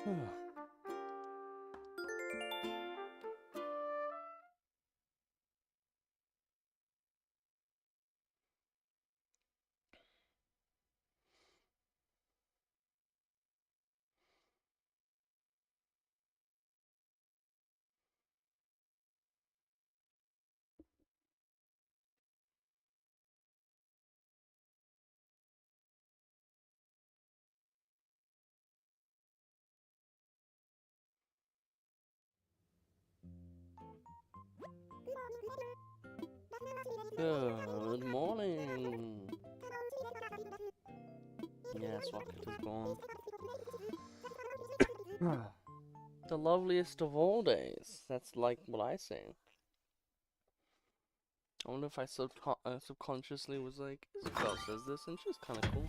Good morning. Yes, Rocket is gone. The loveliest of all days. That's like what I say. I wonder if I subconsciously was like, Isabelle says this and she's kind of cool.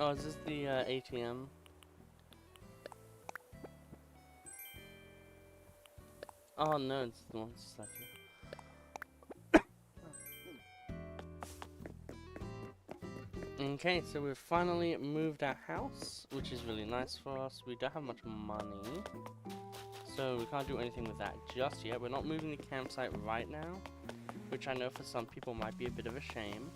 Oh, is this the ATM? Oh no, it's the one statue. Okay, so we've finally moved our house, which is really nice for us. We don't have much money, so we can't do anything with that just yet. We're not moving the campsite right now, which I know for some people might be a bit of a shame.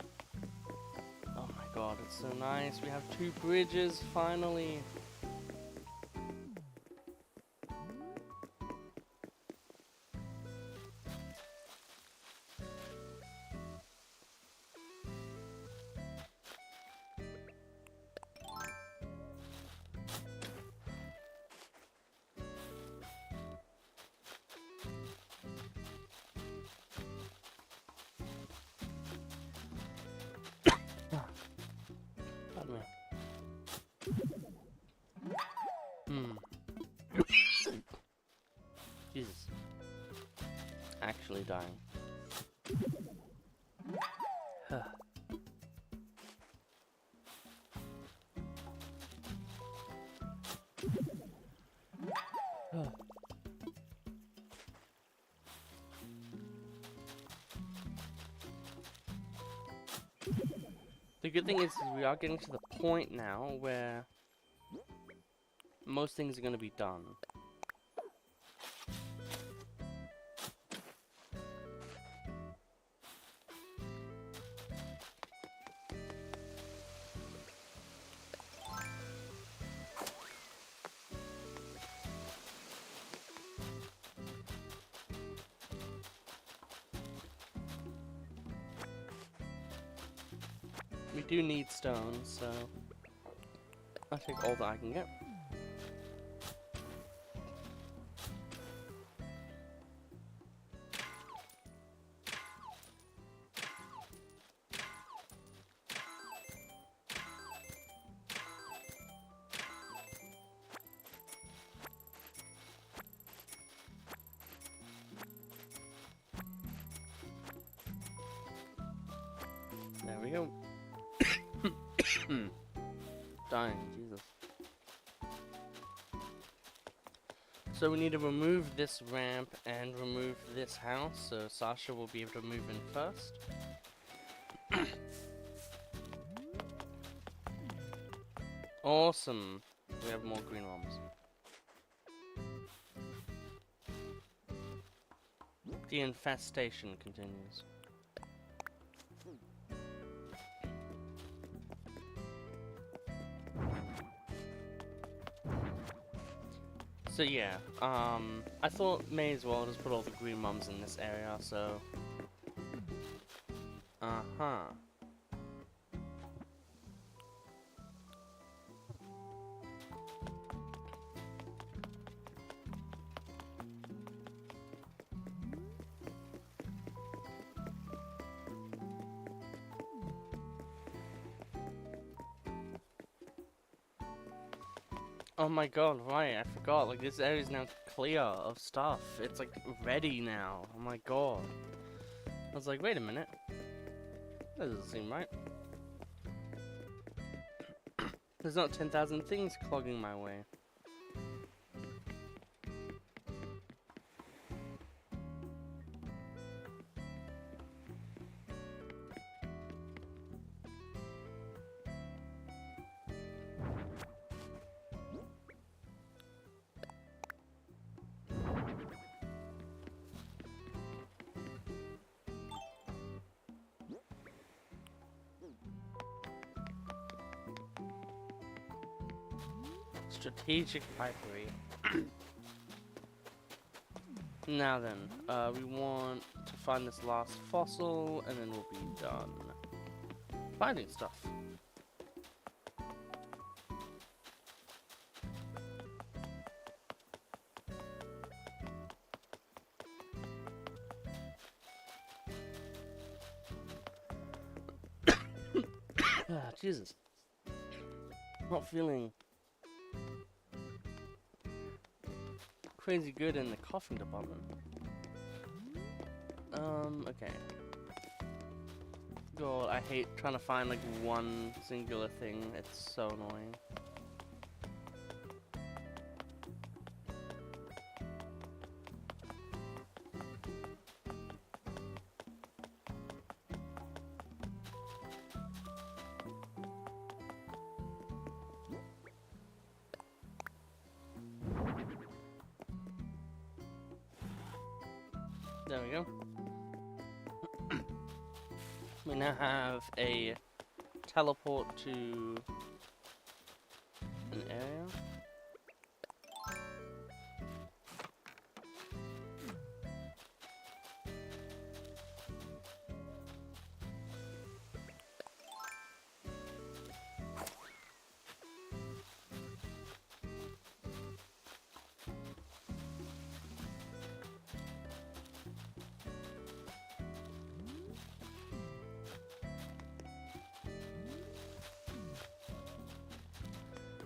Oh my god, it's so nice. We have 2 bridges, finally. Jesus. Actually dying. The good thing is we are getting to the point now where most things are going to be done. We do need stone, so I'll take all that I can get. There we go. Dying, Jesus. So we need to remove this ramp and remove this house, so Sasha will be able to move in first. Awesome. We have more green ones. The infestation continues. So yeah, I thought may as well just put all the green mums in this area, so... Oh my god, right, I forgot, like this area is now clear of stuff. It's like ready now. Oh my god. I was like, wait a minute. That doesn't seem right. There's not 10,000 things clogging my way. Strategic pipery. Now then, we want to find this last fossil, and then we'll be done finding stuff. Ah, Jesus. Not feeling crazy good in the coughing department. Okay. God, I hate trying to find like one singular thing. It's so annoying. There we go. We now have a teleport to an area.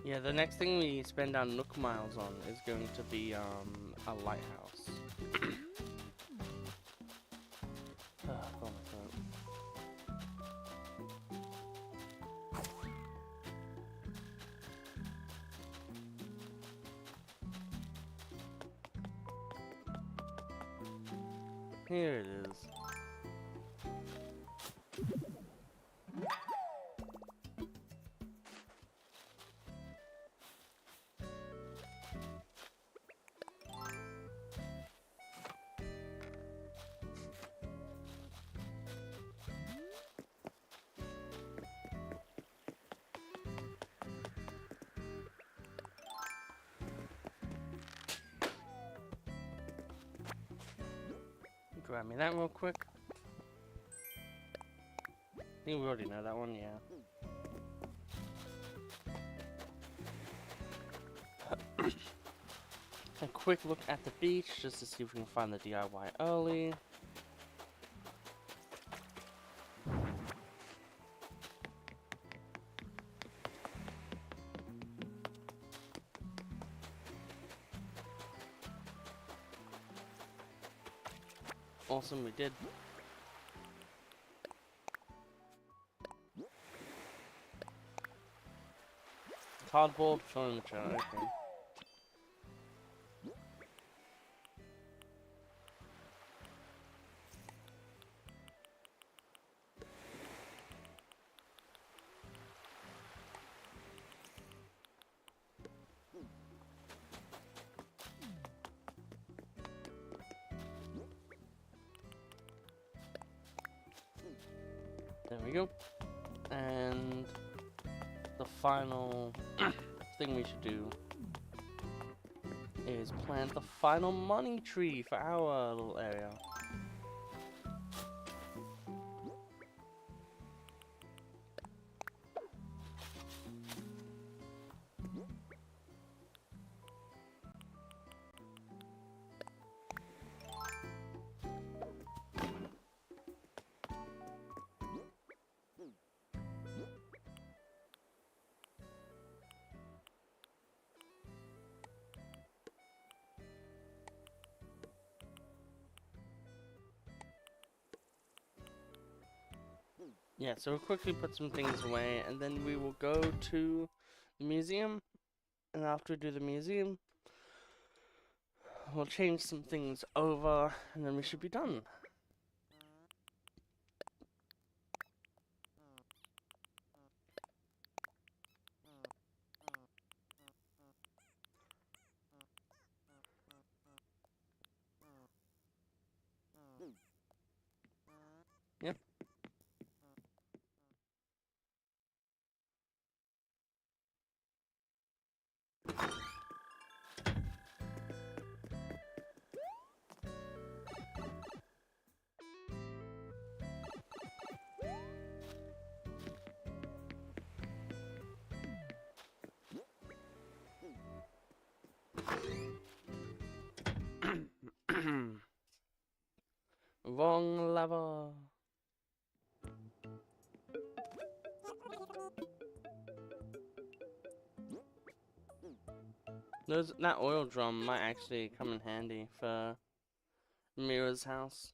Yeah, the next thing we spend our Nook miles on is going to be a lighthouse. Oh my God. Here it is. Grab me that real quick. I think we already know that one, yeah. A quick look at the beach just to see if we can find the DIY early. Awesome, we did. Cardboard furniture, okay. There we go. And the final thing we should do is plant the final money tree for our little area. Yeah, so we'll quickly put some things away, and then we will go to the museum. And after we do the museum, we'll change some things over, and then we should be done. Yep. Wrong level. That oil drum might actually come in handy for Mira's house.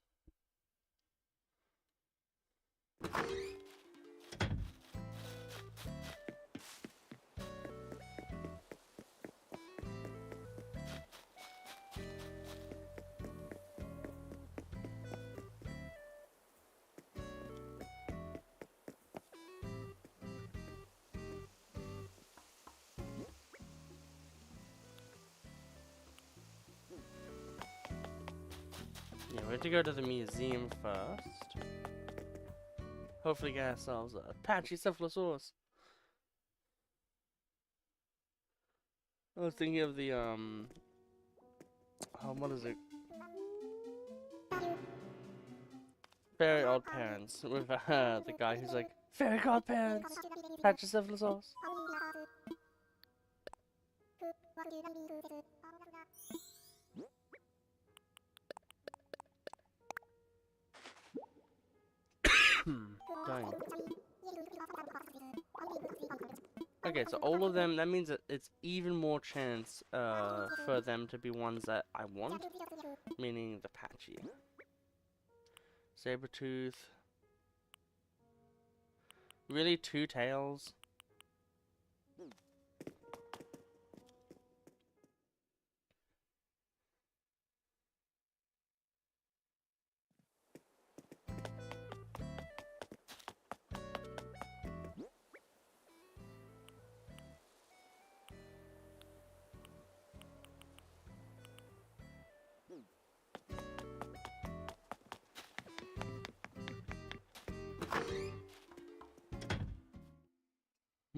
Yeah, we have to go to the museum first. Hopefully get ourselves a Pachycephalosaurus. I was thinking of the, what is it? Fairy Odd Parents, with the guy who's like, Fairy Godparents! Pachycephalosaurus. Dang. Okay, so all of them, that means that it's even more chance for them to be ones that I want, meaning the Patchy. Sabretooth. Really, 2 tails?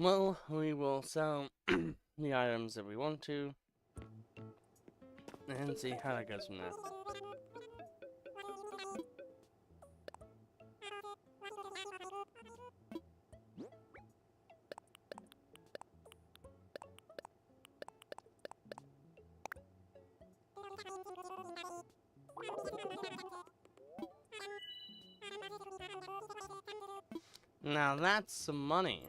Well, we will sell the items that we want to, and see how that goes from there. Now that's some money.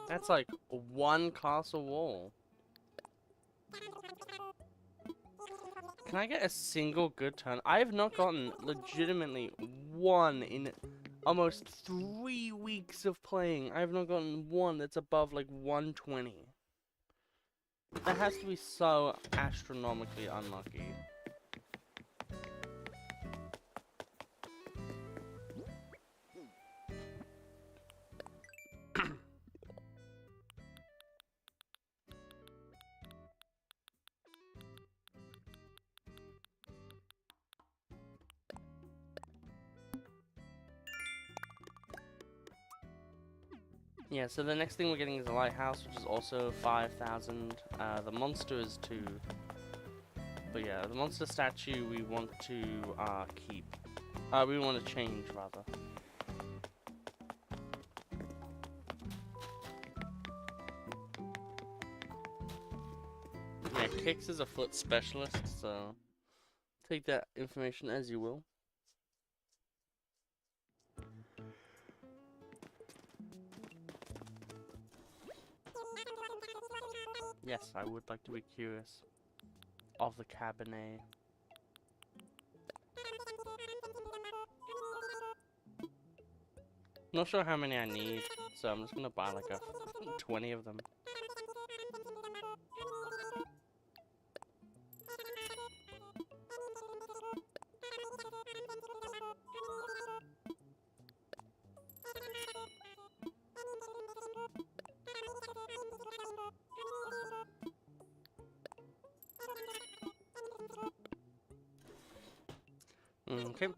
That's like 1 castle wall. Can I get a single good turn? I have not gotten legitimately 1 in almost 3 weeks of playing. I have not gotten 1 that's above like 120. That has to be so astronomically unlucky. Yeah, so the next thing we're getting is a lighthouse, which is also 5,000. The monster is 2. But yeah, the monster statue we want to keep. We want to change, rather. Yeah, Kix is a foot specialist, so take that information as you will. Yes, I would like to be curious of the Cabernet. Not sure how many I need, so I'm just gonna buy like 20 of them. Okay.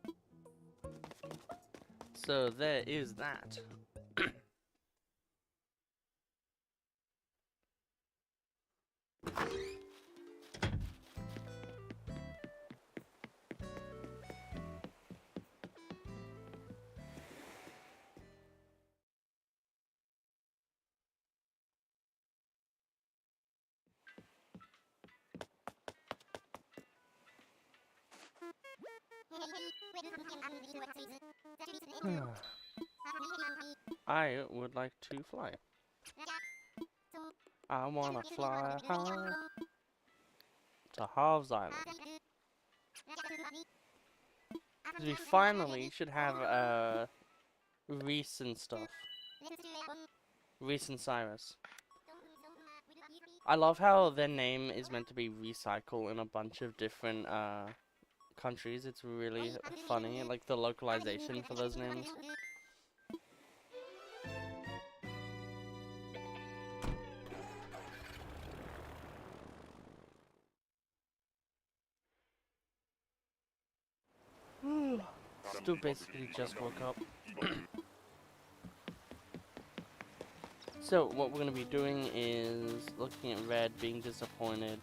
So there is that. I would like to fly. I wanna fly high to Halves Island. We finally should have Reese and stuff. Reese and Cyrus. I love how their name is meant to be recycle in a bunch of different countries. It's really funny, like the localization for those names. Still basically just woke up. So what we're going to be doing is looking at Red, being disappointed.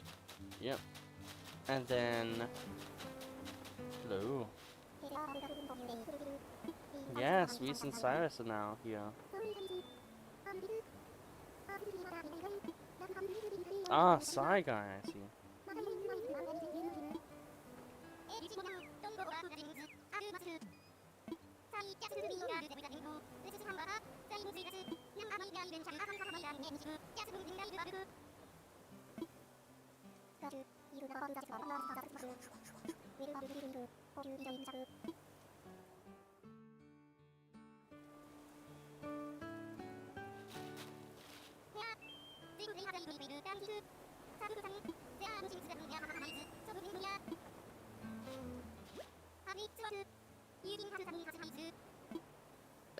Yep. And then... Hello. Yes, Reese and Cyrus are now here. Ah, Psy Guy, I see.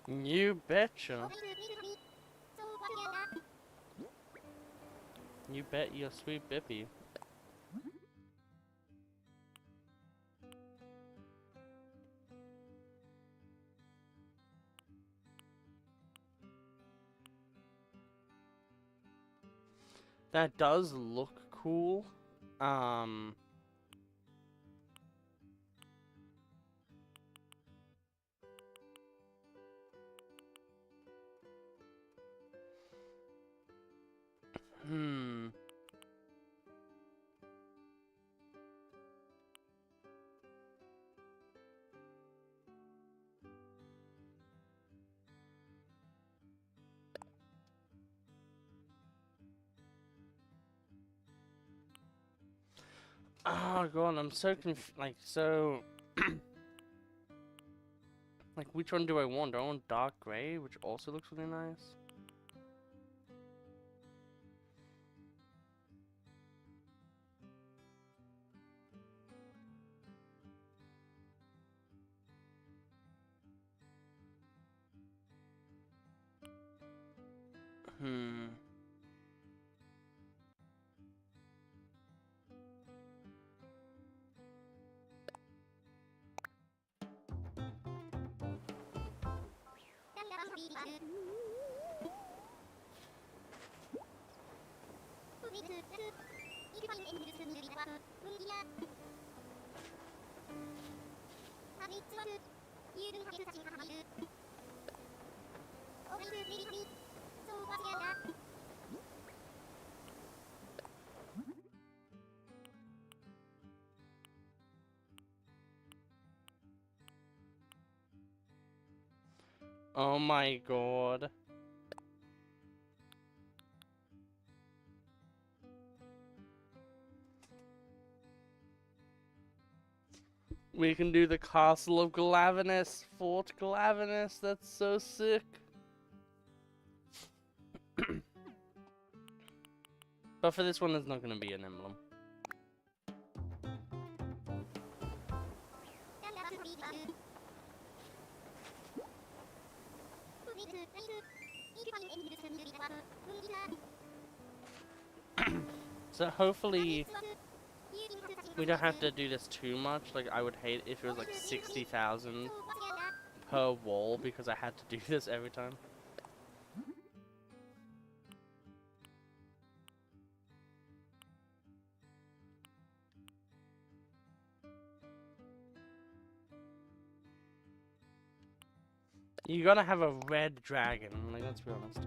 You betcha. You bet your sweet bippy. That does look cool. Oh god, I'm so like like which one do I want? Do I want dark gray, which also looks really nice? Oh my god. We can do the Castle of Glavenus, Fort Glavenus. That's so sick. But for this one, there's not going to be an emblem. So hopefully we don't have to do this too much. Like, I would hate if it was like 60,000 per wall because I had to do this every time. You gotta have a red dragon, like, let's be honest.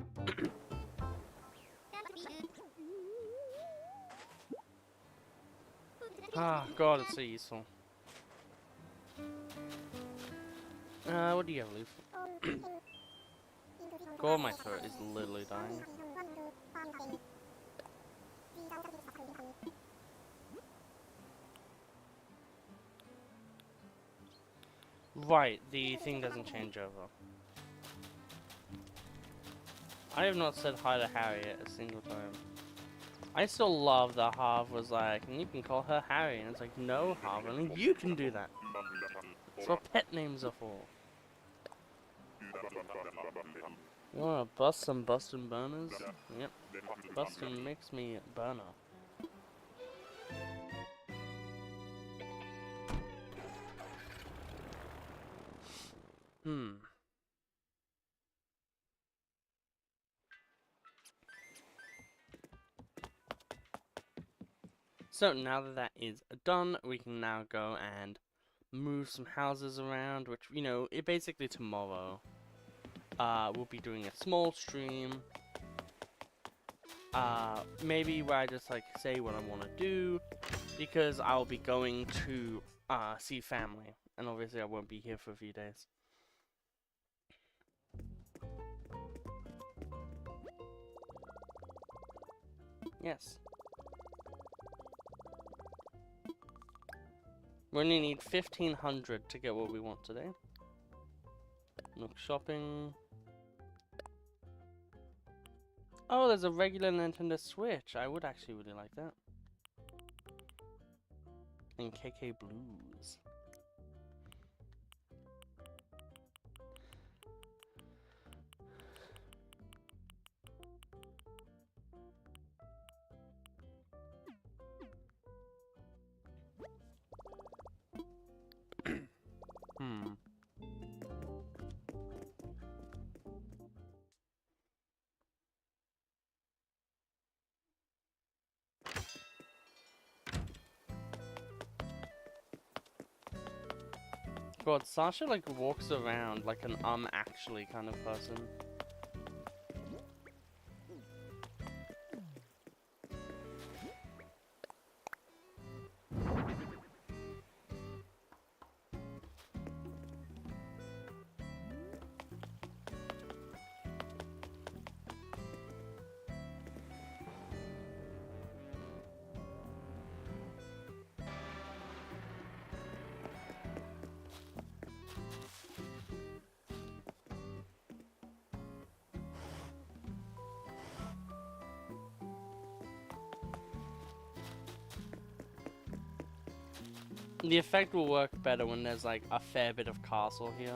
Ah, God, it's so useful. What do you have, Leaf? God, my throat is literally dying. Right, the thing doesn't change over. I have not said hi to Harriet a single time. I still love that Harv was like, and you can call her Harry, and it's like, no, Harv, only you can do that. That's what pet names are for. You wanna bust some bustin' burners? Yep. Bustin' makes me burner. So now that that is done, we can now go and move some houses around, which, you know, basically tomorrow, we'll be doing a small stream, maybe where I just, like, say what I want to do, because I'll be going to, see family, and obviously I won't be here for a few days. Yes. We only need 1,500 to get what we want today. Nook shopping. Oh, there's a regular Nintendo Switch. I would actually really like that. And KK Blues. God, Sasha like walks around like an actually kind of person. The effect will work better when there's like a fair bit of castle here.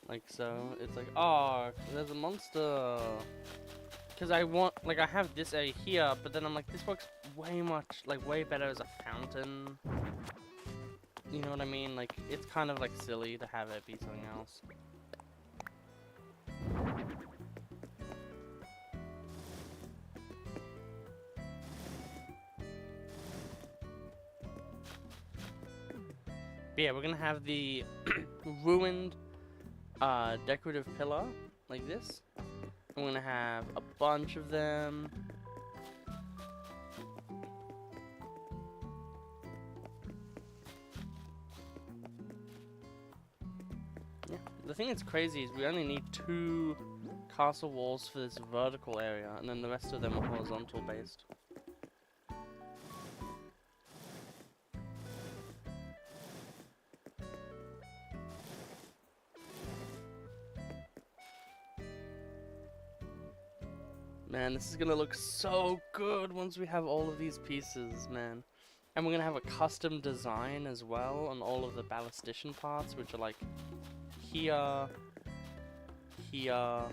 Like so, it's like, oh, there's a monster. Because I want, like, I have this area here, but then I'm like, this works way much, like, way better as a fountain. You know what I mean? Like, it's kind of like silly to have it be something else. But yeah, we're gonna have the ruined decorative pillar like this. I'm gonna have a bunch of them. Yeah, the thing that's crazy is we only need 2 castle walls for this vertical area, and then the rest of them are horizontal based. Man, this is gonna look so good once we have all of these pieces, man. And we're gonna have a custom design as well on all of the ballistician parts, which are like here, here,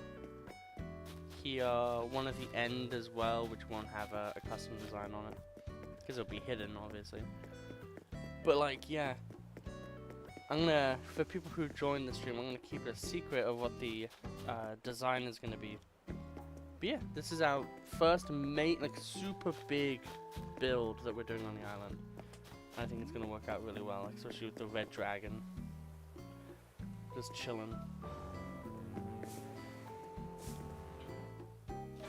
here, one at the end as well, which won't have a custom design on it, because it'll be hidden, obviously. But like, yeah, I'm gonna, for people who join the stream, I'm gonna keep it a secret of what the design is gonna be. But yeah, this is our first like super big build that we're doing on the island. I think it's gonna work out really well, especially with the red dragon just chilling.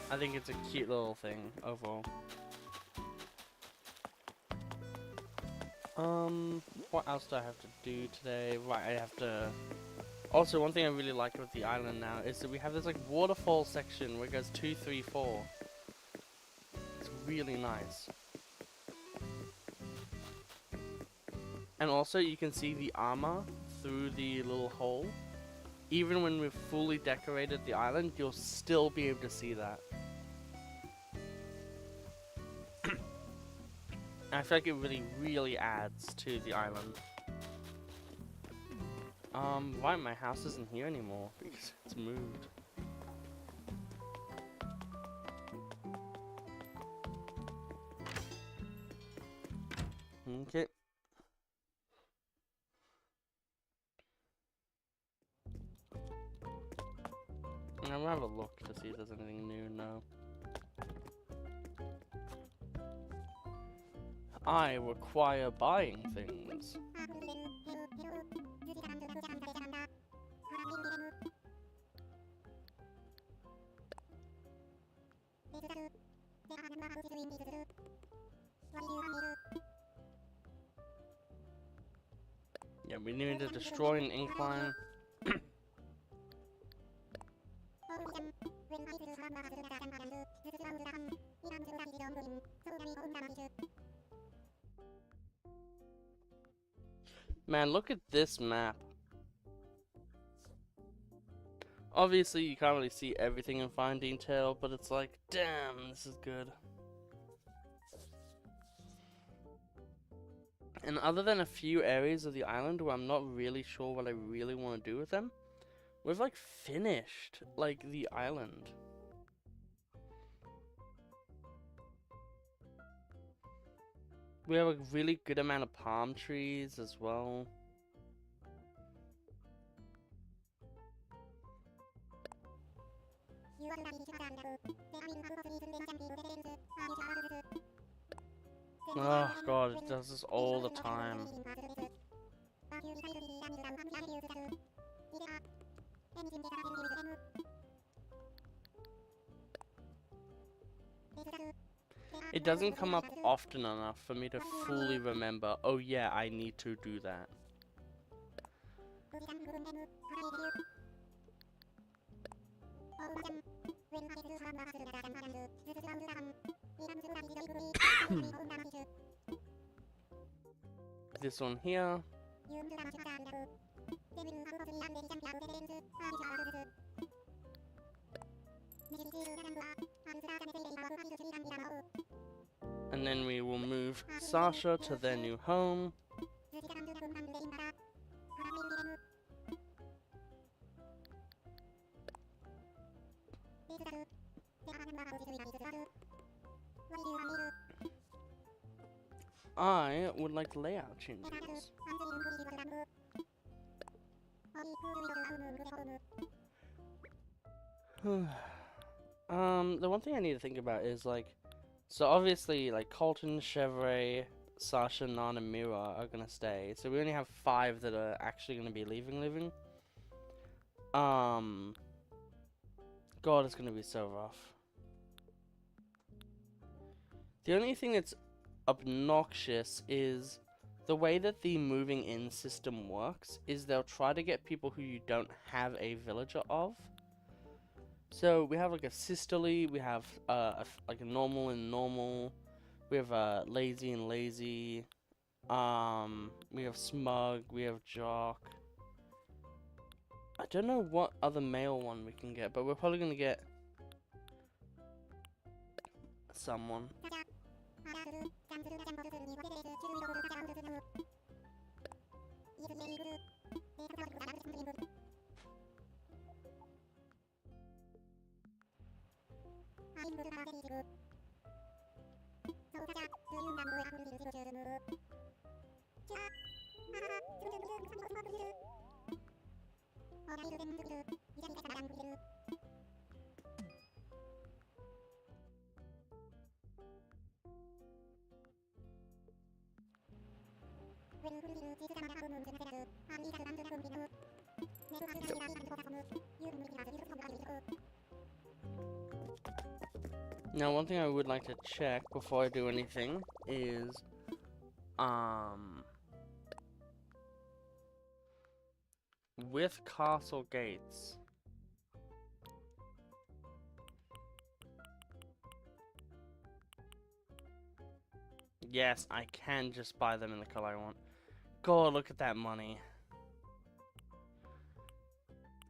I think it's a cute little thing overall. What else do I have to do today? Right, I have to. Also, one thing I really like with the island now is that we have this like waterfall section where it goes 2, 3, 4. It's really nice. And also you can see the armor through the little hole. Even when we've fully decorated the island, you'll still be able to see that. I feel like it really adds to the island. Why my house isn't here anymore? Because it's moved. Okay. I'm gonna have a look to see if there's anything new. No. I require buying things. Yeah, we need to destroy an incline. Man, look at this map. Obviously, you can't really see everything in fine detail, but it's like, damn, this is good. And other than a few areas of the island where I'm not really sure what I really want to do with them, we've like finished like the island. We have a really good amount of palm trees as well. Oh god, it does this all the time. It doesn't come up often enough for me to fully remember, oh yeah, I need to do that. This one here. And then we will move Sasha to their new home. I would like layout changes. The one thing I need to think about is like, so obviously like Colton, Chevrolet, Sasha, Nan, and Mira are gonna stay. So we only have 5 that are actually gonna be leaving. God, it's gonna be so rough. The only thing that's obnoxious is The way that the moving in system works is they'll try to get people who you don't have a villager of. So we have like a sisterly, we have like a normal and normal, we have lazy and lazy, we have smug, we have jock. I don't know what other male one we can get, but we're probably gonna get someone. Now, one thing I would like to check before I do anything is, with castle gates, yes, I can just buy them in the color I want. God, look at that money.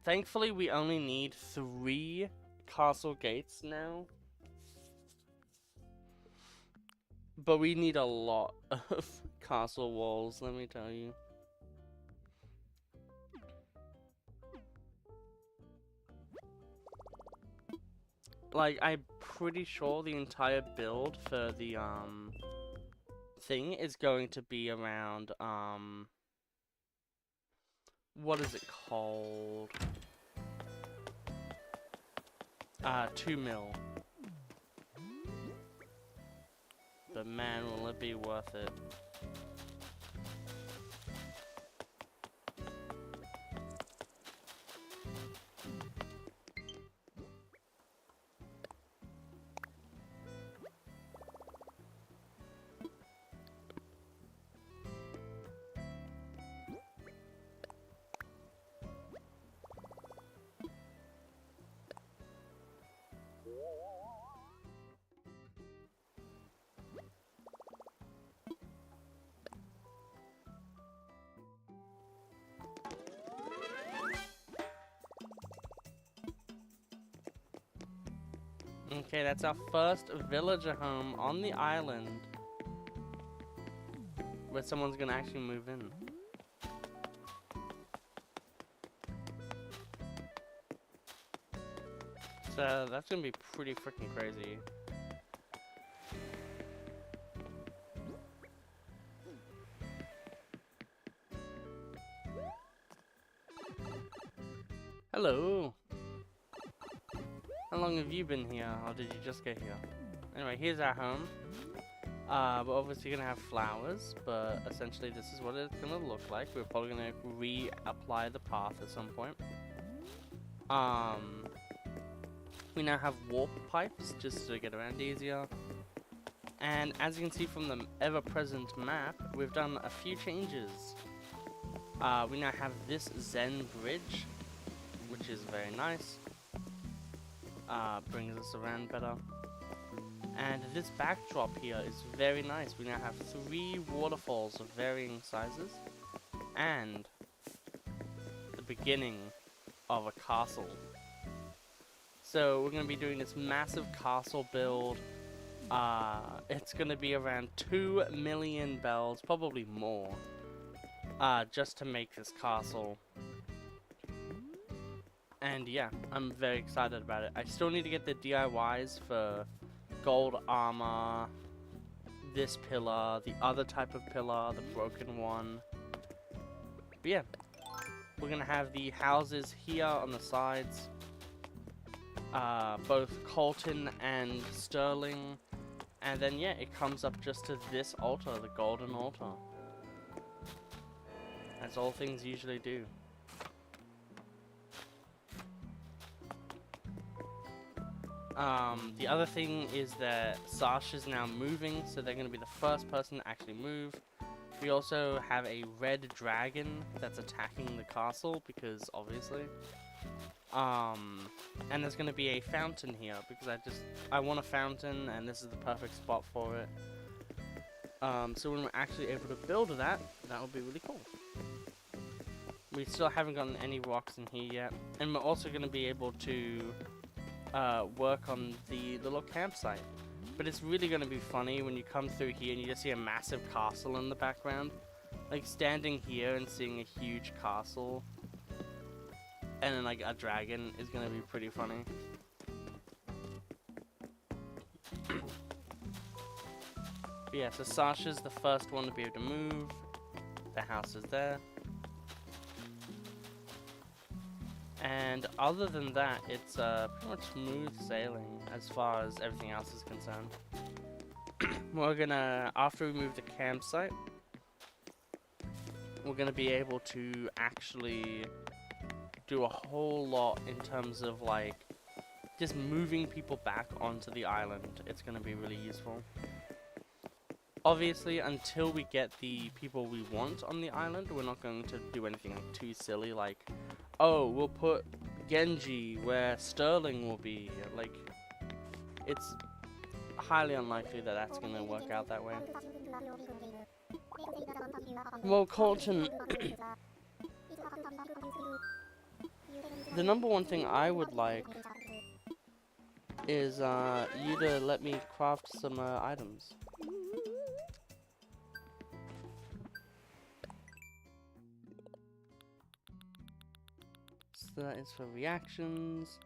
Thankfully, we only need 3 castle gates now. But we need a lot of castle walls, let me tell you. Like, I'm pretty sure the entire build for the, thing is going to be around, what is it called? 2 mil. But man, will it be worth it. Okay, that's our first villager home on the island. Where someone's gonna actually move in. So that's gonna be pretty freaking crazy. Hello. How long have you been here, or did you just get here? Anyway, here's our home. We're obviously gonna have flowers, but essentially this is what it's gonna look like. We're probably gonna reapply the path at some point. We now have warp pipes just to get around easier. And as you can see from the ever-present map, we've done a few changes. We now have this Zen bridge, which is very nice. Brings us around better. And this backdrop here is very nice. We now have 3 waterfalls of varying sizes. And the beginning of a castle. So we're going to be doing this massive castle build. It's going to be around 2 million bells, probably more, just to make this castle. And yeah, I'm very excited about it. I still need to get the DIYs for gold armor, this pillar, the other type of pillar, the broken one. But yeah, we're going to have the houses here on the sides. Both Colton and Sterling, and then yeah, it comes up just to this altar, the golden altar. As all things usually do. The other thing is that Sasha's now moving, so they're going to be the first person to actually move. We also have a red dragon that's attacking the castle because obviously. And there's gonna be a fountain here because I want a fountain and this is the perfect spot for it. So when we're actually able to build that would be really cool. We still haven't gotten any rocks in here yet, and we're also gonna be able to work on the little campsite. But it's really gonna be funny when you come through here and you just see a massive castle in the background. Like standing here and seeing a huge castle and then like a dragon is gonna be pretty funny. But yeah, so Sasha's the first one to be able to move. The house is there. And other than that, it's pretty much smooth sailing as far as everything else is concerned. We're gonna, after we move the campsite, we're gonna be able to actually do a whole lot in terms of like just moving people back onto the island. It's gonna be really useful. Obviously, until we get the people we want on the island, we're not going to do anything like too silly, like, oh, we'll put Genji where Sterling will be. Like, it's highly unlikely that that's going to work out that way. Well, Colton, the number one thing I would like is you to let me craft some items. So that is for reactions.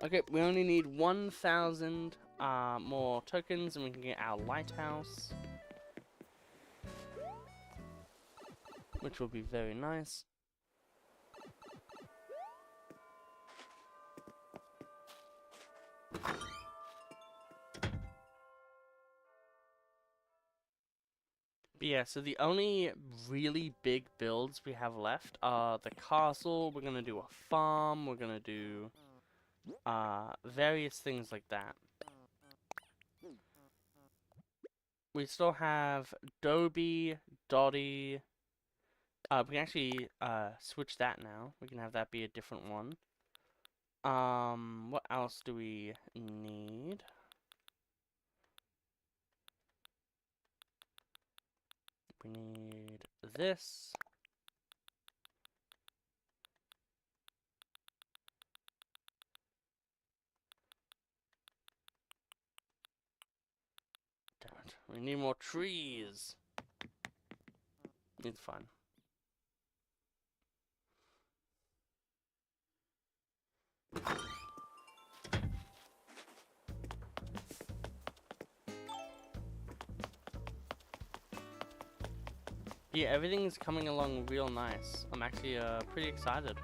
Okay, we only need 1,000 more tokens and we can get our lighthouse, which will be very nice. But yeah, so the only really big builds we have left are the castle, we're gonna do a farm, we're gonna do various things like that. We still have Dobby, Dotty. We can actually switch that now. We can have that be a different one. What else do we need? We need this. Damn it. We need more trees. It's fine. Yeah, everything is coming along real nice. I'm actually pretty excited.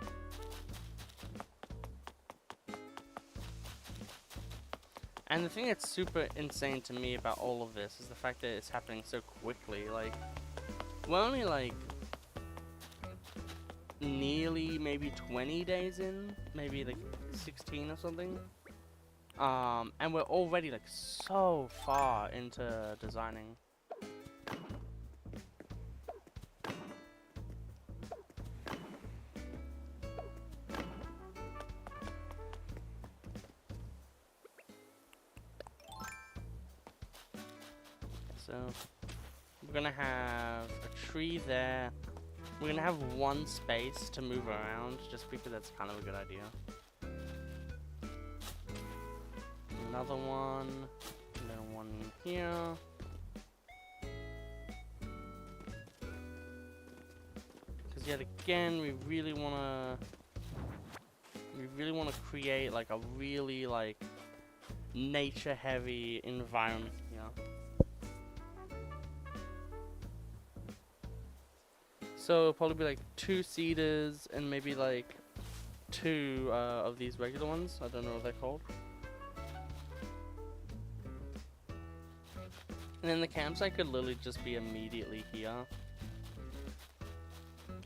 And the thing that's super insane to me about all of this is the fact that it's happening so quickly. Like, we're only like nearly maybe 20 days in, maybe like 16 or something. And we're already like so far into designing. So we're gonna have a tree there. We're gonna have one space to move around just because that's kind of a good idea. Another one, and then one here. Because yet again, we really wanna create like a really like nature-heavy environment here. So it'll probably be like 2 cedars and maybe like 2 of these regular ones. I don't know what they're called. And then the campsite could literally just be immediately here.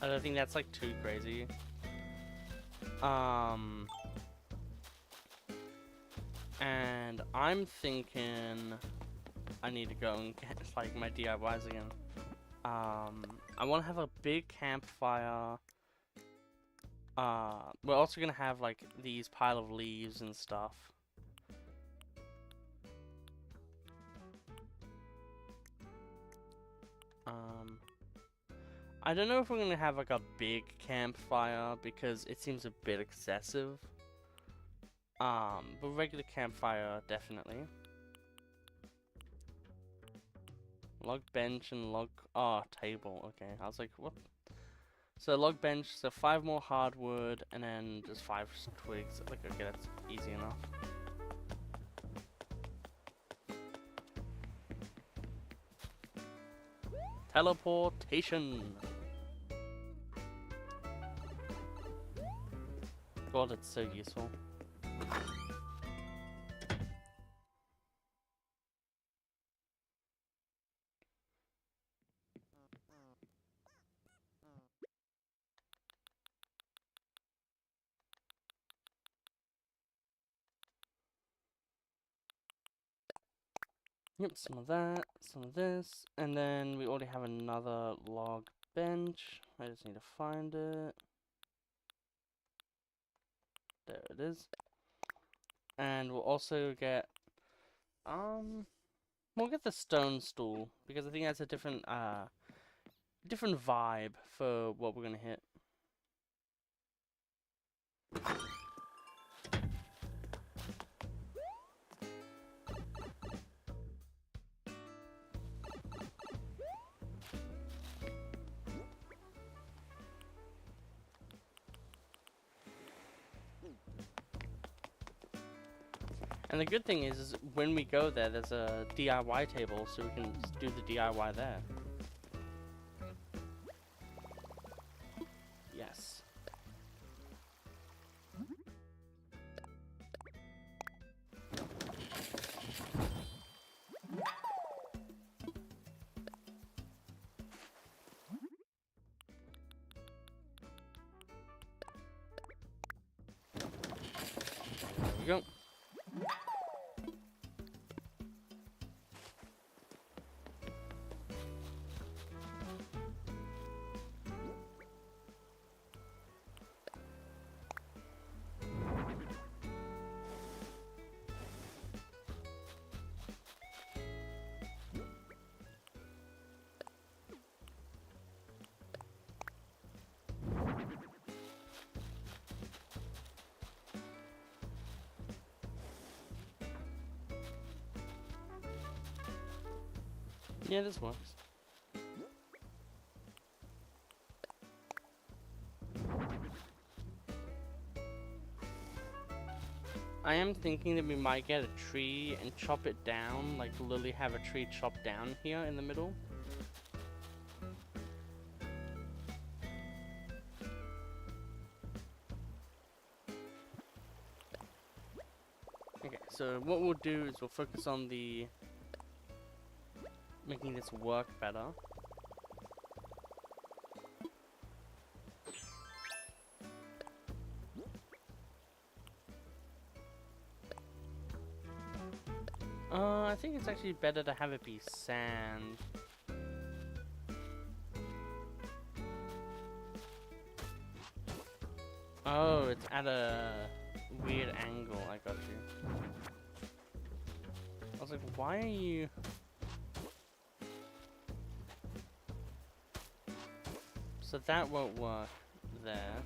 I don't think that's like too crazy. And I'm thinking I need to go and get like my DIYs again. I want to have a big campfire. We're also gonna have like these pile of leaves and stuff. I don't know if we're gonna have like a big campfire because it seems a bit excessive. But regular campfire, definitely. Log bench and log, table, okay. I was like, what? So log bench, so 5 more hardwood, and then just 5 twigs. Like, okay, that's easy enough. Teleportation! God, it's so useful. Yep, some of that, some of this, and then we already have another log bench. I just need to find it. There it is. And we'll also get, we'll get the stone stool, because I think that's a different, different vibe for what we're gonna hit. And the good thing is when we go there, there's a DIY table, so we can do the DIY there. Yes. There we go. Yeah, this works. I am thinking that we might get a tree and chop it down, like literally have a tree chopped down here in the middle. Okay, so what we'll do is we'll focus on the making this work better. I think it's actually better to have it be sand. Oh, it's at a weird angle. I got you. I was like, why are you... So that won't work there.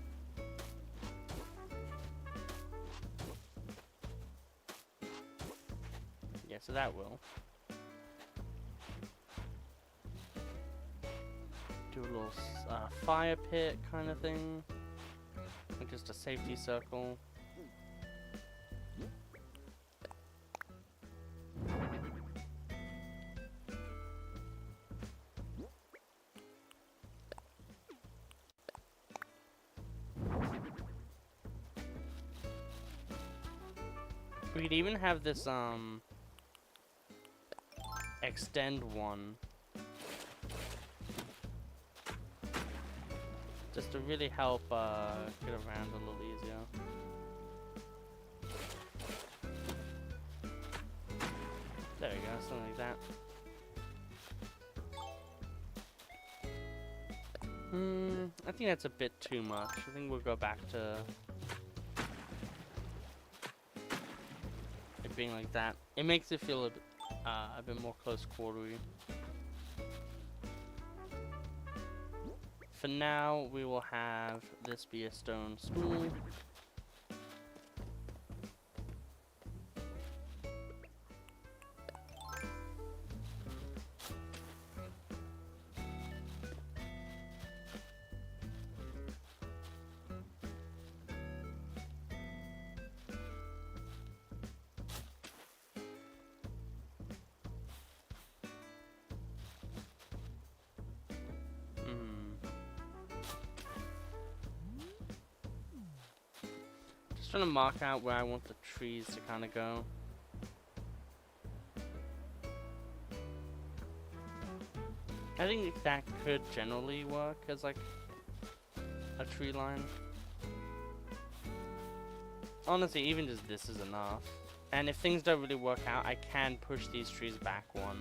Yeah, so that will. Do a little fire pit kind of thing. Like just a safety circle. We could even have this, extend one. Just to really help, get around a little easier. There we go, something like that. I think that's a bit too much. I think we'll go back to it being like that. It makes it feel a bit more close quartery. For now, we will have this be a stone spool. Trying to mark out where I want the trees to kind of go. I think that could generally work as like a tree line. Honestly, even just this is enough. And if things don't really work out, I can push these trees back one.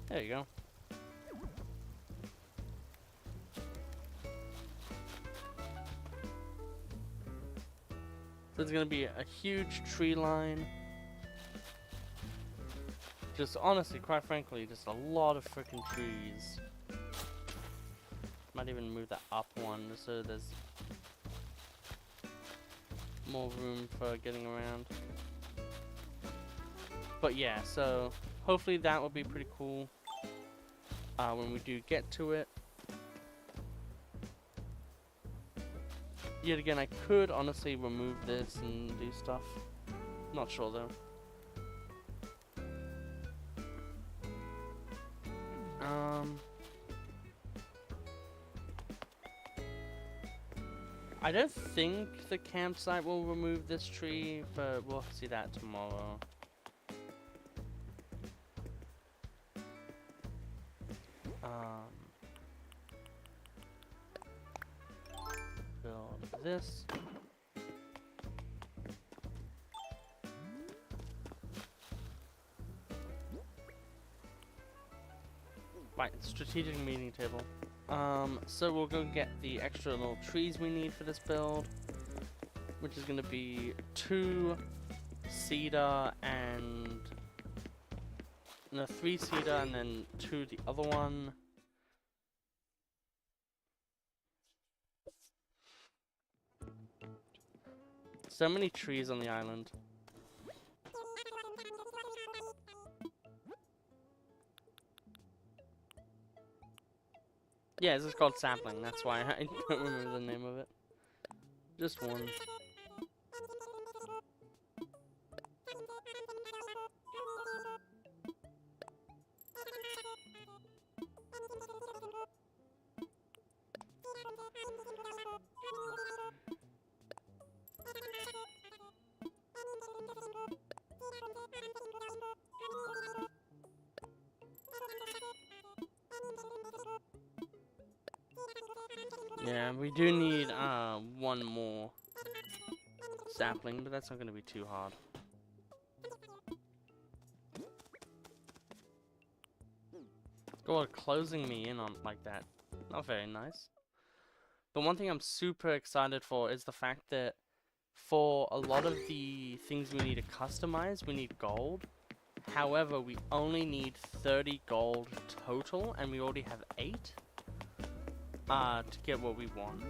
There you go. There's gonna be a huge tree line. Just honestly, quite frankly, just a lot of freaking trees. Might even move that up one just so there's more room for getting around. But yeah, so hopefully that will be pretty cool. When we do get to it. Yet again, I could honestly remove this and do stuff. Not sure though. I don't think the campsite will remove this tree, but we'll see that tomorrow. Build this. Right, strategic meeting table. So we'll go get the extra little trees we need for this build, which is going to be 2 cedar and 3 cedar and then 2 the other one. So many trees on the island. Yeah, this is called sapling, that's why I don't remember the name of it. Just one. Yeah, we do need one more sapling, but that's not going to be too hard. God, closing me in on like that. Not very nice. But one thing I'm super excited for is the fact that for a lot of the things we need to customize, we need gold. However, we only need 30 gold total, and we already have 8. To get what we want.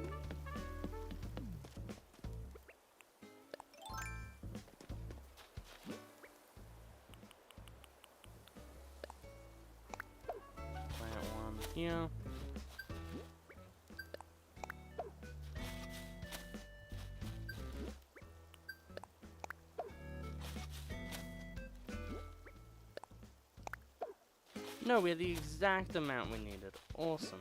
Plant one here. No, we had the exact amount we needed. Awesome.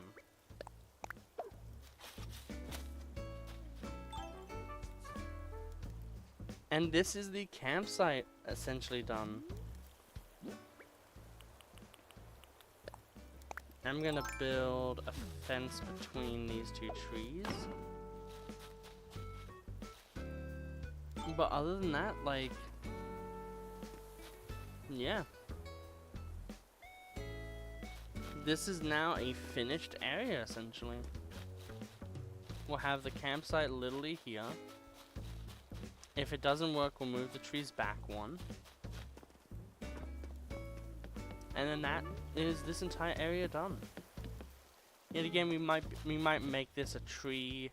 And this is the campsite essentially done. I'm gonna build a fence between these two trees. But other than that, like, yeah. This is now a finished area, essentially. We'll have the campsite literally here. If it doesn't work, we'll move the trees back one. And then that is this entire area done. Yet again, we might make this a tree.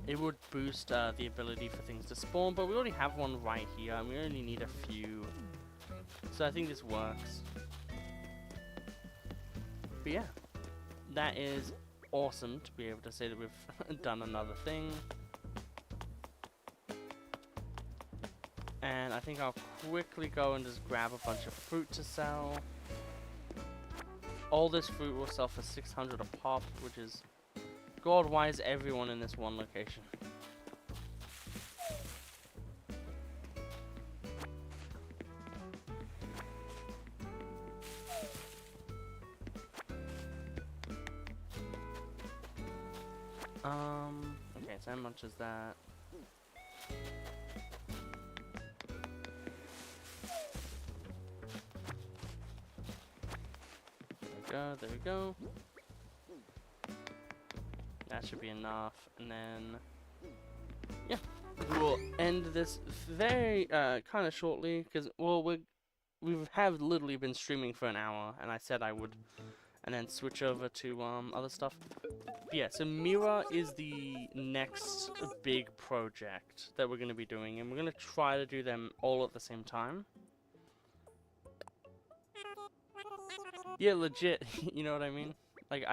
It would boost the ability for things to spawn, but we already have one right here, and we only need a few. So I think this works. But yeah, that is awesome to be able to say that we've done another thing. And I think I'll quickly go and just grab a bunch of fruit to sell. All this fruit will sell for 600 a pop, which is... God, why is everyone in this one location? Okay, so how much is that? There we go. That should be enough, and then yeah, we'll end this very kind of shortly because we have literally been streaming for an hour, and I said I would, and then switch over to other stuff. But yeah, so Mira is the next big project that we're gonna be doing, and we're gonna try to do them all at the same time. Yeah, legit. You know what I mean? Like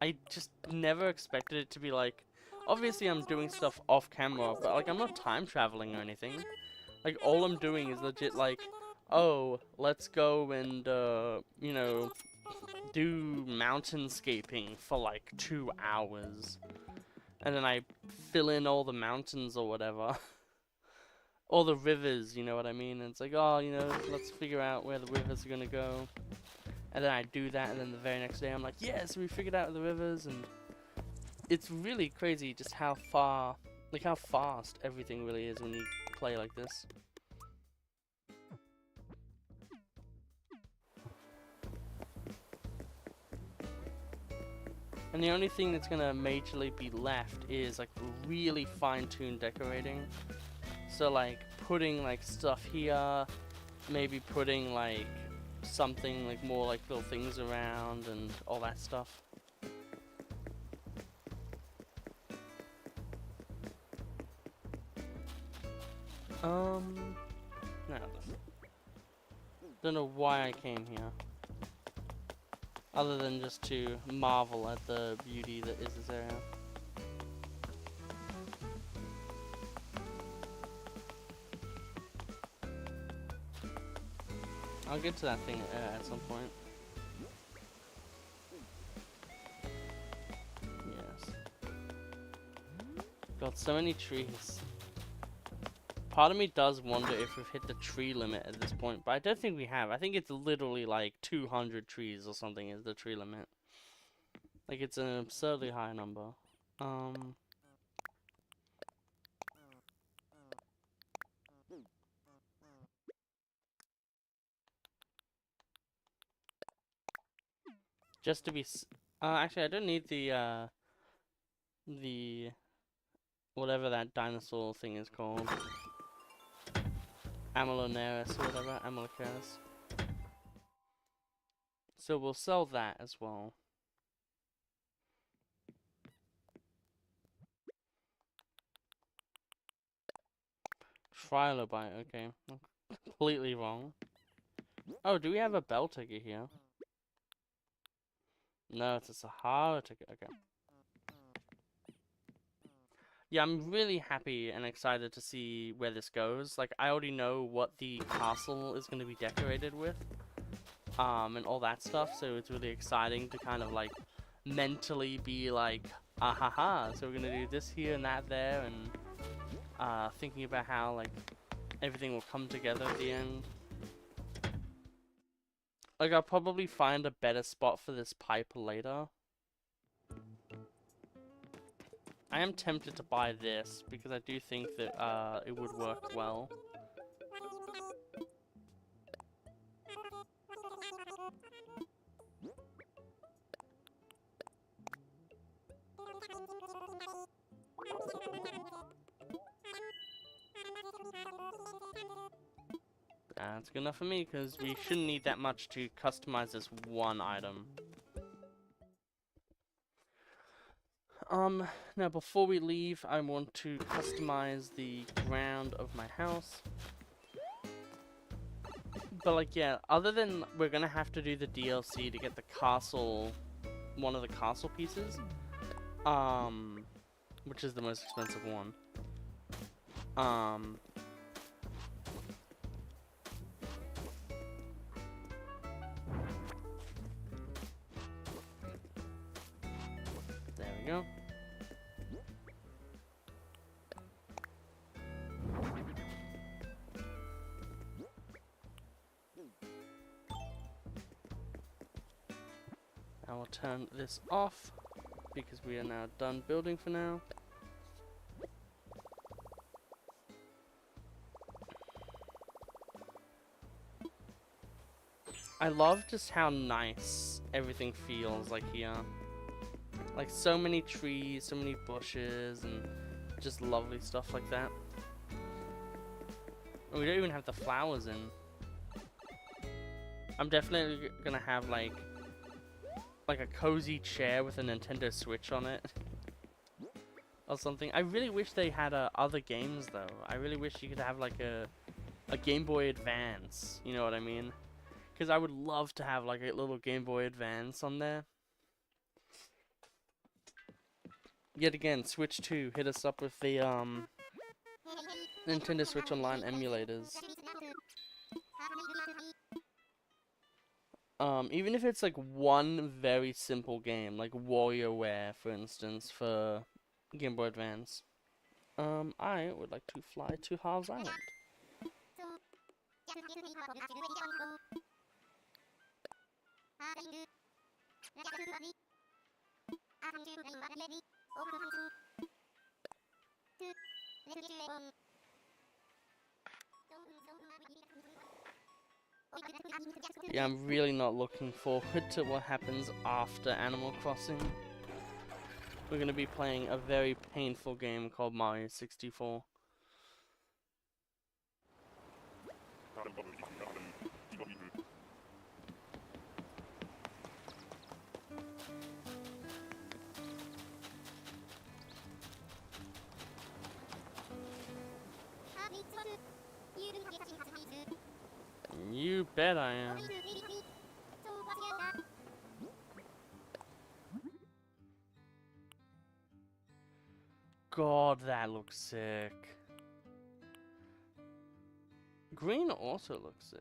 I just never expected it to be like. Obviously, I'm doing stuff off camera, but like I'm not time traveling or anything. Like all I'm doing is legit like, oh, let's go and you know, do mountainscaping for like 2 hours, and then I fill in all the mountains or whatever. Or the rivers, you know what I mean? And it's like, oh, you know, let's figure out where the rivers are gonna go. And then I do that, and then the very next day I'm like, yes, we figured out the rivers, and it's really crazy just how far, like how fast everything really is when you play like this. And the only thing that's gonna majorly be left is like really fine-tuned decorating. So like putting like stuff here, maybe putting like something like more like little things around and all that stuff. No, don't know why I came here. Other than just to marvel at the beauty that is this area. I'll get to that thing at some point. Yes. Got so many trees. Part of me does wonder if we've hit the tree limit at this point, but I don't think we have. I think it's literally like 200 trees or something is the tree limit. Like it's an absurdly high number. Just to be actually I don't need the whatever that dinosaur thing is called. Ameloneris or whatever, Ameloceras. So we'll sell that as well. Trilobite, okay. I'm completely wrong. Oh, do we have a bell ticket here? No, it's a Sahara ticket, okay. Yeah, I'm really happy and excited to see where this goes. Like, I already know what the castle is going to be decorated with. And all that stuff, so it's really exciting to kind of, like, mentally be like, ah-ha-ha, so we're going to do this here and that there, and thinking about how, like, everything will come together at the end. Like, I'll probably find a better spot for this pipe later. I am tempted to buy this because I do think that it would work well. That's good enough for me because we shouldn't need that much to customize this one item. Now before we leave, I want to customize the ground of my house. But like, yeah, other than we're gonna have to do the DLC to get the castle, one of the castle pieces, which is the most expensive one. There we go. I will turn this off because we are now done building for now. I love just how nice everything feels like here. Like so many trees, so many bushes, and just lovely stuff like that. And we don't even have the flowers in. I'm definitely gonna have like a cozy chair with a Nintendo Switch on it. Or something. I really wish they had other games though. I really wish you could have like a Game Boy Advance. You know what I mean? Because I would love to have like a little Game Boy Advance on there. Yet again, Switch 2, hit us up with the Nintendo Switch Online emulators. Even if it's like one very simple game, like WarioWare, for instance, for Game Boy Advance. I would like to fly to Hal's Island. Yeah, I'm really not looking forward to what happens after Animal Crossing. We're going to be playing a very painful game called Mario 64. You bet I am. God, that looks sick. Green also looks sick.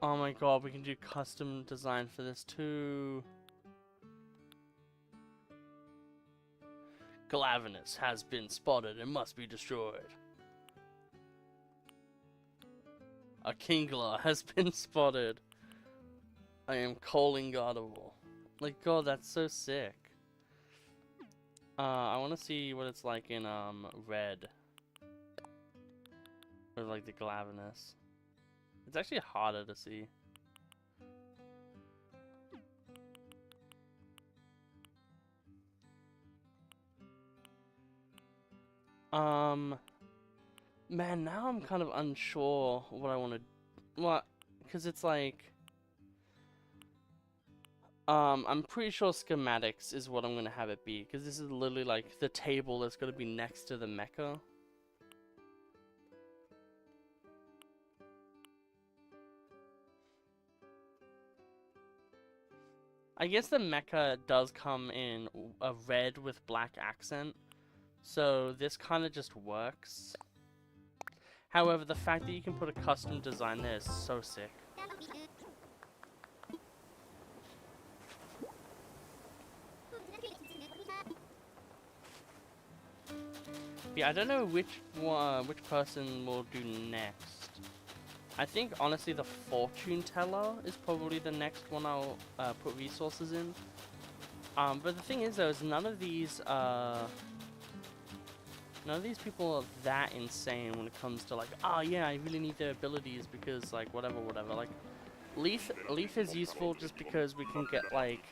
Oh my god, we can do custom design for this too. Glavenus has been spotted and must be destroyed. A Kingler has been spotted. I am calling Godable. Like, god, that's so sick. I want to see what it's like in red. Or like the Glavenus. It's actually harder to see. Man, now I'm kind of unsure what I want to... What? Because it's like... I'm pretty sure schematics is what I'm going to have it be. Because this is literally like the table that's going to be next to the mecha. I guess the mecha does come in a red with black accent. So this kind of just works. However, the fact that you can put a custom design there is so sick. I don't know which person will do next. I think honestly the fortune teller is probably the next one I'll put resources in. But the thing is though, is none of these people are that insane when it comes to like, oh yeah, I really need their abilities because like whatever. Like Leaf is useful just because we can get like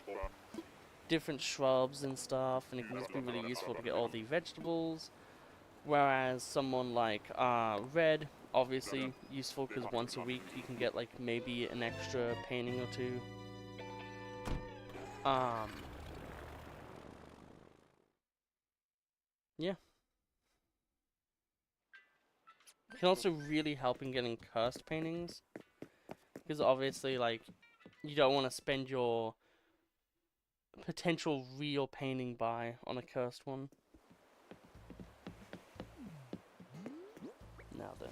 different shrubs and stuff, and it can just be really useful to get all the vegetables. Whereas someone like Red, obviously useful because once a week you can get like maybe an extra painting or two. Yeah. Can also really help in getting cursed paintings, because obviously like you don't want to spend your potential real painting buy on a cursed one. Now then.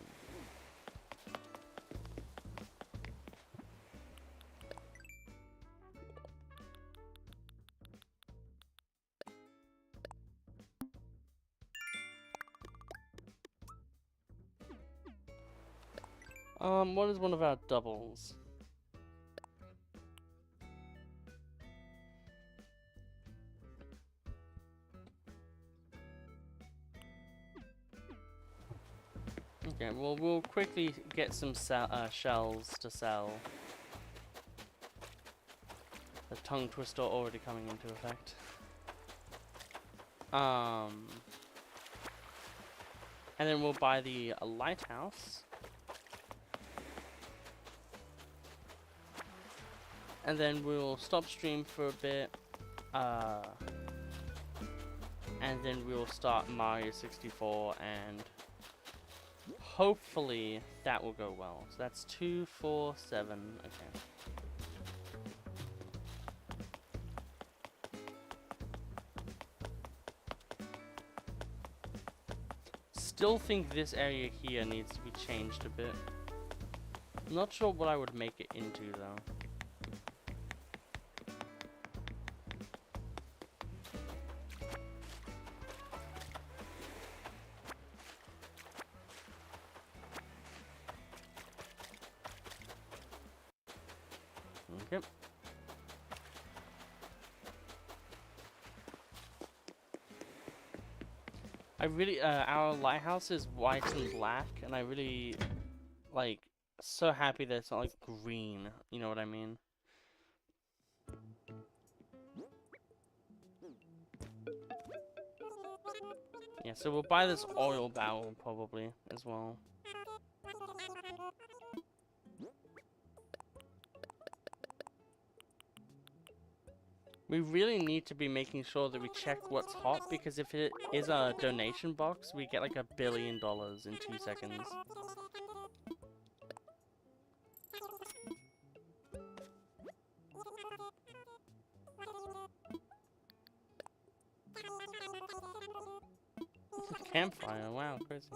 What is one of our doubles? Okay, well, we'll quickly get some shells to sell. The tongue twister already coming into effect. And then we'll buy the lighthouse. And then we'll stop stream for a bit. And then we'll start Mario 64 and hopefully that will go well. So that's 2, 4, 7. Okay. Still think this area here needs to be changed a bit. I'm not sure what I would make it into though. Okay. I really, our lighthouse is white and black, and I really, like, so happy that it's not, like, green. You know what I mean? Yeah, so we'll buy this oil barrel, probably, as well. We really need to be making sure that we check what's hot, because if it is a donation box, we get like $1 billion in 2 seconds. It's a campfire, wow, crazy.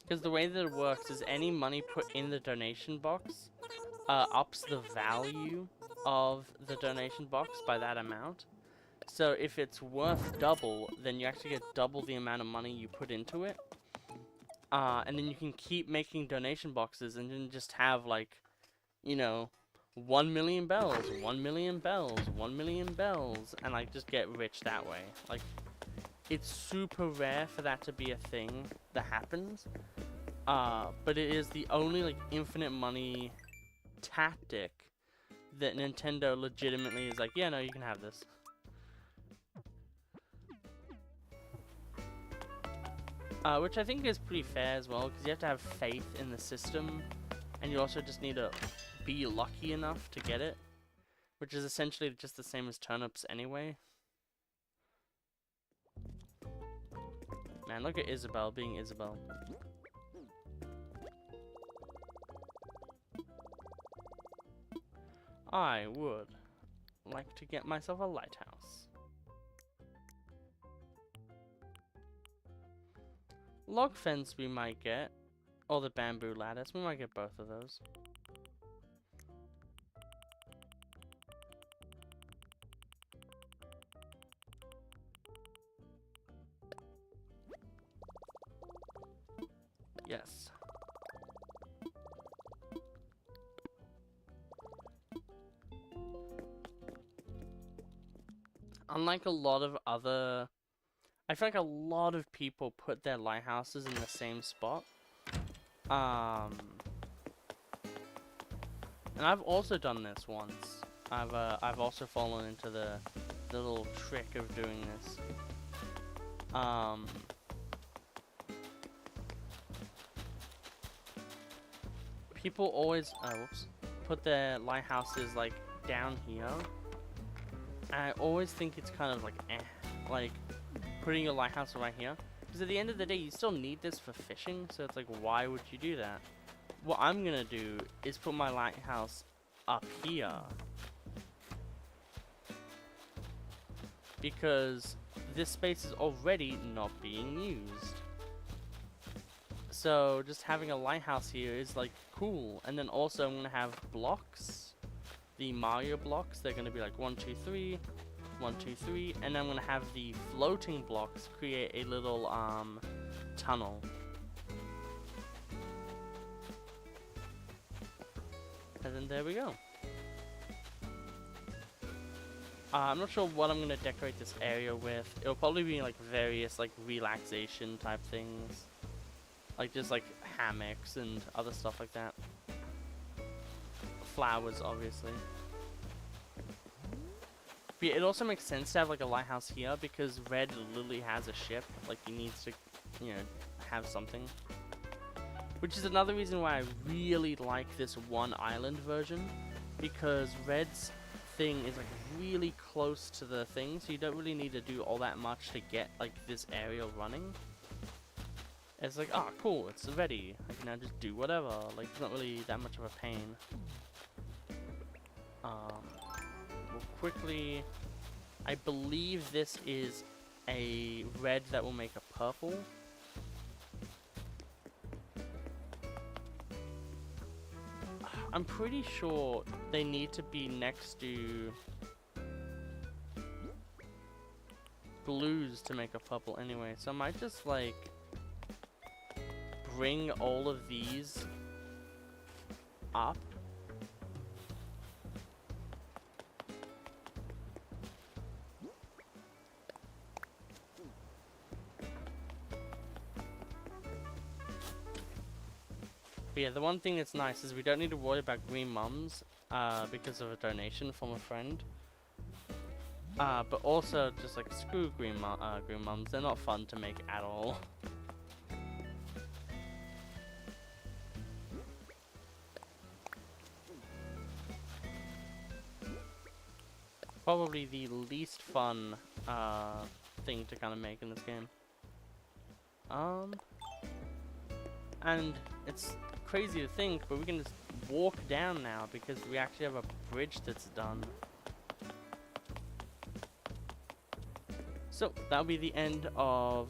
Because the way that it works is any money put in the donation box ups the value of the donation box by that amount. So if it's worth double, then you actually get double the amount of money you put into it. And then you can keep making donation boxes and then just have like, you know, 1 million bells, 1 million bells, 1 million bells, and like just get rich that way. Like, it's super rare for that to be a thing that happens. But it is the only like infinite money tactic that Nintendo legitimately is like, yeah, no, you can have this. Which I think is pretty fair as well, because you have to have faith in the system, and you also just need to be lucky enough to get it, which is essentially just the same as turnips anyway. Man, look at Isabelle being Isabelle. I would like to get myself a lighthouse. Log fence we might get, or the bamboo lattice, we might get both of those. Yes. Unlike a lot of other... I feel like a lot of people put their lighthouses in the same spot. And I've also done this once. I've also fallen into the little trick of doing this. People always put their lighthouses like down here. And I always think it's kind of like like putting your lighthouse right here. Because at the end of the day, you still need this for fishing. So it's like, why would you do that? What I'm gonna do is put my lighthouse up here. Because this space is already not being used. So just having a lighthouse here is like cool. And then also I'm gonna have blocks. The Mario blocks, they're gonna be like 1, 2, 3. 1, 2, 3, and I'm gonna have the floating blocks create a little tunnel. And then there we go. I'm not sure what I'm gonna decorate this area with. It'll probably be like various like relaxation type things, like just like hammocks and other stuff like that. Flowers, obviously. But yeah, it also makes sense to have like a lighthouse here because Red literally has a ship. Like he needs to, you know, have something. Which is another reason why I really like this one island version, because Red's thing is like really close to the thing, so you don't really need to do all that much to get like this area running. It's like, oh cool, it's ready. I can now just do whatever. Like it's not really that much of a pain. We'll quickly, I believe this is a red that will make a purple. I'm pretty sure they need to be next to blues to make a purple anyway, so I might just like bring all of these up. But yeah, the one thing that's nice is we don't need to worry about green mums because of a donation from a friend. But also just like screw green mums, they're not fun to make at all. Probably the least fun thing to kind of make in this game. And it's crazy to think, but we can just walk down now because we actually have a bridge that's done. So that'll be the end of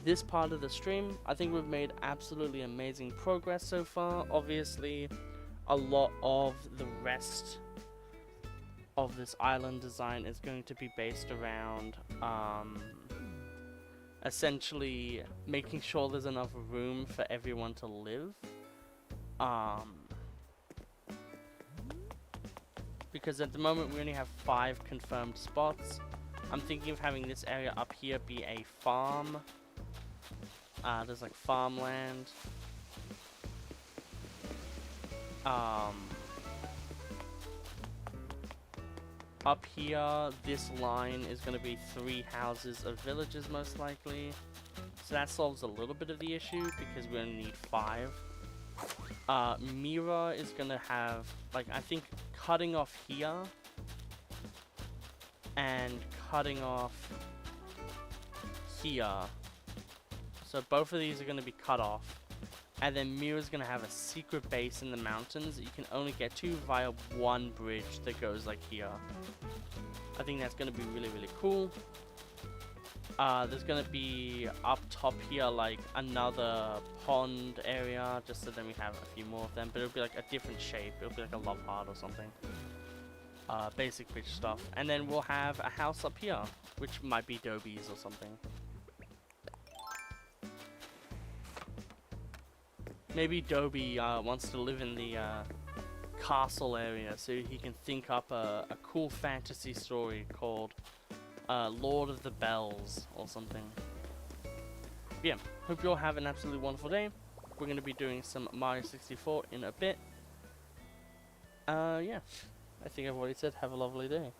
this part of the stream. I think we've made absolutely amazing progress so far. Obviously, a lot of the rest of this island design is going to be based around essentially making sure there's enough room for everyone to live. Because at the moment we only have 5 confirmed spots. I'm thinking of having this area up here be a farm. There's like farmland. Up here, this line is going to be 3 houses of villages most likely. So that solves a little bit of the issue because we only need 5. Mira is going to have, like, I think cutting off here and cutting off here. So both of these are going to be cut off. And then Mira's going to have a secret base in the mountains that you can only get to via one bridge that goes like here. I think that's going to be really, really cool. There's going to be up top here like another pond area, just so then we have a few more of them. But it'll be like a different shape. It'll be like a love heart or something. Basic bridge stuff. And then we'll have a house up here, which might be Dobie's or something. Maybe Dobie wants to live in the castle area, so he can think up a cool fantasy story called Lord of the Bells or something. Yeah, hope you all have an absolutely wonderful day. We're going to be doing some Mario 64 in a bit. Yeah, I think I've already said have a lovely day.